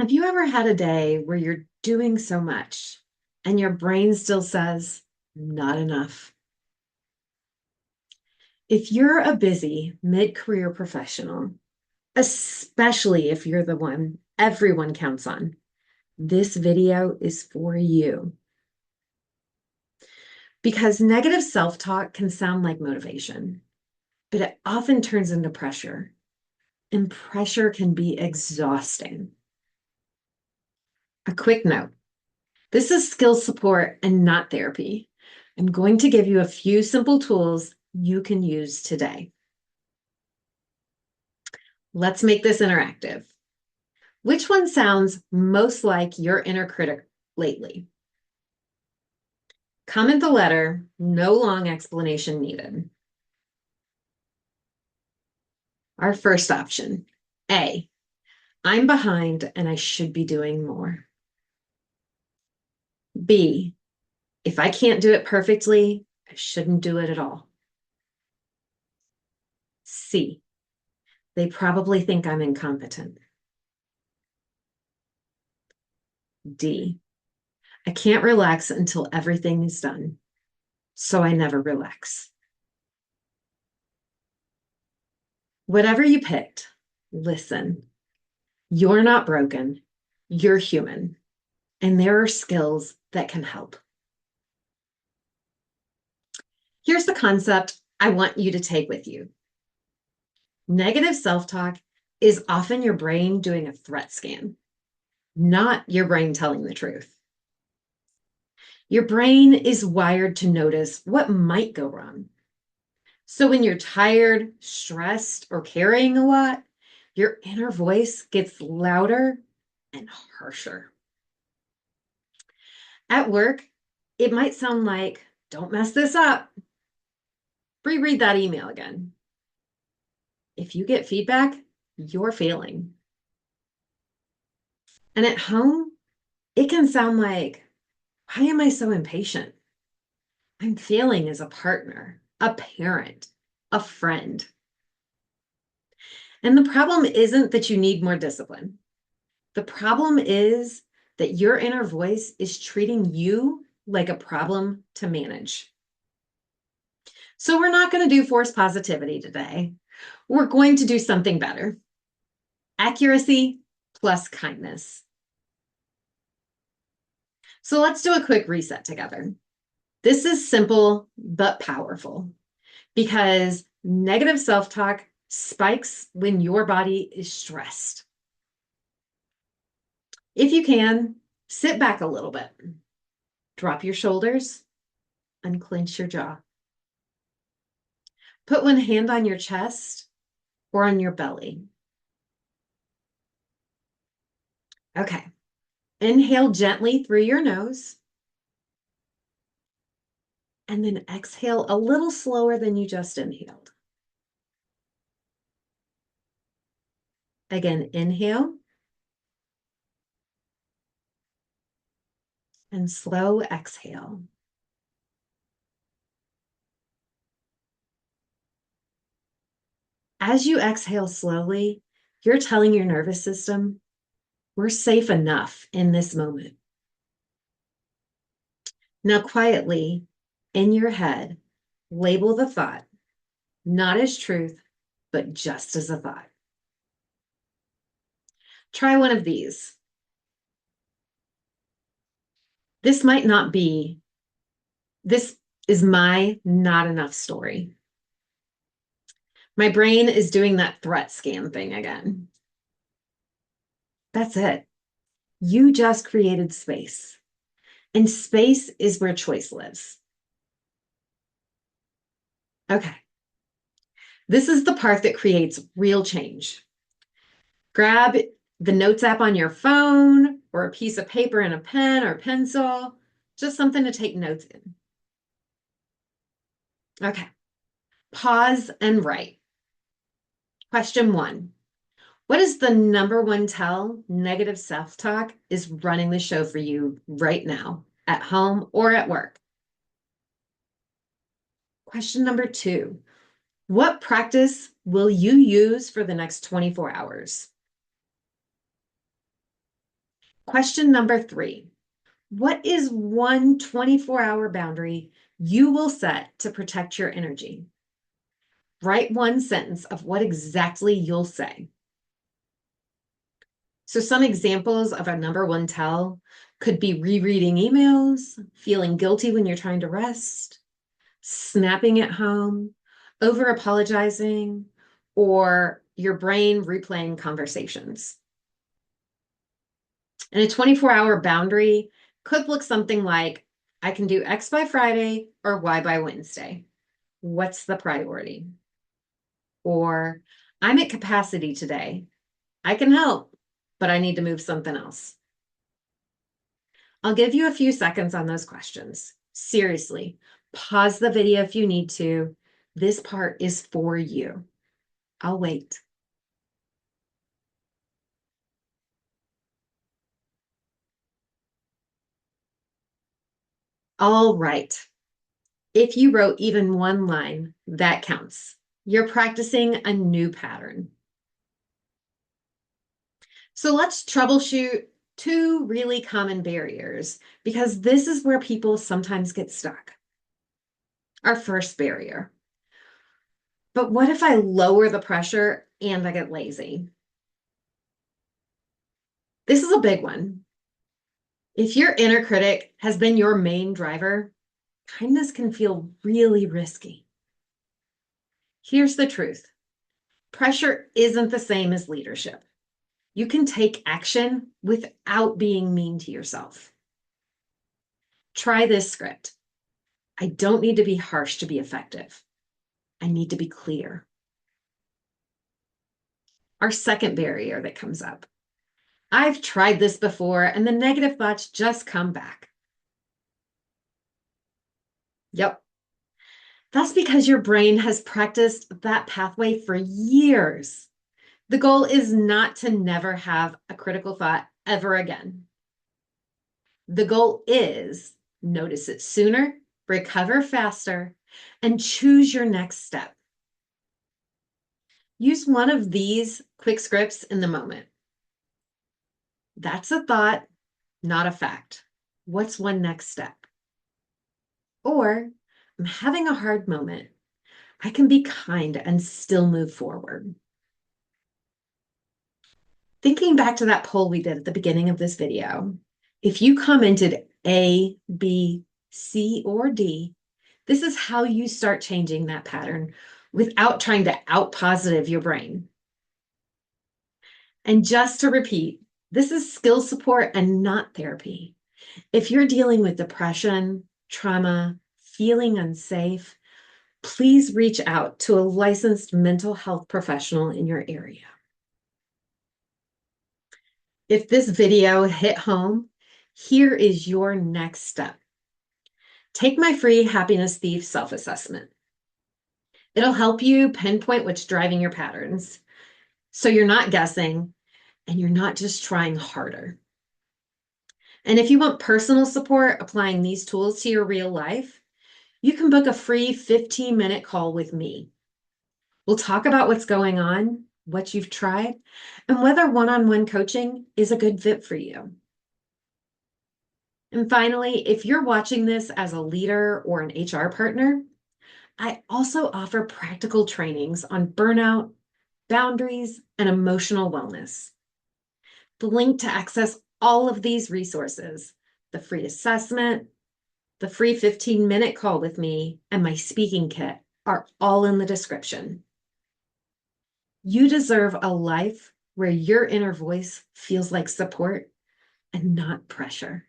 Have you ever had a day where you're doing so much and your brain still says, not enough? If you're a busy mid-career professional, especially if you're the one everyone counts on, this video is for you. Because negative self-talk can sound like motivation, but it often turns into pressure, and pressure can be exhausting. A quick note. This is skill support and not therapy. I'm going to give you a few simple tools you can use today. Let's make this interactive. Which one sounds most like your inner critic lately? Comment the letter, no long explanation needed. Our first option, A, I'm behind and I should be doing more. B, if I can't do it perfectly, I shouldn't do it at all. C, they probably think I'm incompetent. D, I can't relax until everything is done, so I never relax. Whatever you picked, listen. You're not broken. You're human, and there are skills that can help. Here's the concept I want you to take with you. Negative self-talk is often your brain doing a threat scan, not your brain telling the truth. Your brain is wired to notice what might go wrong. So when you're tired, stressed, or carrying a lot, your inner voice gets louder and harsher. At work, it might sound like, don't mess this up. Reread that email again. If you get feedback, you're failing. And at home, it can sound like, why am I so impatient? I'm failing as a partner, a parent, a friend. And the problem isn't that you need more discipline. The problem is that your inner voice is treating you like a problem to manage. So we're not going to do forced positivity today. We're going to do something better. Accuracy plus kindness. So let's do a quick reset together. This is simple but powerful because negative self-talk spikes when your body is stressed. If you can, sit back a little bit. Drop your shoulders, unclench your jaw. Put one hand on your chest or on your belly. Okay. Inhale gently through your nose. And then exhale a little slower than you just inhaled. Again, inhale. And slow exhale. As you exhale slowly, you're telling your nervous system, we're safe enough in this moment. Now, quietly, in your head, label the thought, not as truth, but just as a thought. Try one of these. This might not be, this is my not enough story. My brain is doing that threat scan thing again. That's it. You just created space. And space is where choice lives. Okay. This is the part that creates real change. Grab the notes app on your phone or a piece of paper and a pen or pencil, just something to take notes in. Okay. Pause and write. Question 1. What is the number one tell negative self-talk is running the show for you right now, at home or at work? Question number 2. What practice will you use for the next 24 hours? Question number 3. What is one 24-hour boundary you will set to protect your energy? Write one sentence of what exactly you'll say. So some examples of a number 1 tell could be rereading emails, feeling guilty when you're trying to rest, snapping at home, over apologizing, or your brain replaying conversations. And a 24-hour boundary could look something like, I can do X by Friday or Y by Wednesday. What's the priority? Or I'm at capacity today. I can help, but I need to move something else. I'll give you a few seconds on those questions. Seriously, pause the video if you need to. This part is for you. I'll wait. All right. If you wrote even one line, that counts. You're practicing a new pattern. So let's troubleshoot 2 really common barriers, because this is where people sometimes get stuck. Our first barrier. But what if I lower the pressure and I get lazy? This is a big one. If your inner critic has been your main driver, kindness can feel really risky. Here's the truth. Pressure isn't the same as leadership. You can take action without being mean to yourself. Try this script. I don't need to be harsh to be effective. I need to be clear. Our second barrier that comes up. I've tried this before and the negative thoughts just come back. Yep. That's because your brain has practiced that pathway for years. The goal is not to never have a critical thought ever again. The goal is notice it sooner, recover faster, and choose your next step. Use one of these quick scripts in the moment. That's a thought, not a fact. What's one next step? Or, I'm having a hard moment. I can be kind and still move forward. Thinking back to that poll we did at the beginning of this video, if you commented A, B, C, or D, this is how you start changing that pattern without trying to out-positive your brain. And just to repeat, this is skill support and not therapy. If you're dealing with depression, trauma, feeling unsafe, please reach out to a licensed mental health professional in your area. If this video hit home, here is your next step. Take my free Happiness Thief self-assessment. It'll help you pinpoint what's driving your patterns, so you're not guessing and you're not just trying harder. And if you want personal support applying these tools to your real life, you can book a free 15-minute call with me. We'll talk about what's going on, what you've tried, and whether one-on-one coaching is a good fit for you. And finally, if you're watching this as a leader or an HR partner, I also offer practical trainings on burnout, boundaries, and emotional wellness. The link to access all of these resources, the free assessment, the free 15-minute call with me, and my speaking kit are all in the description. You deserve a life where your inner voice feels like support and not pressure.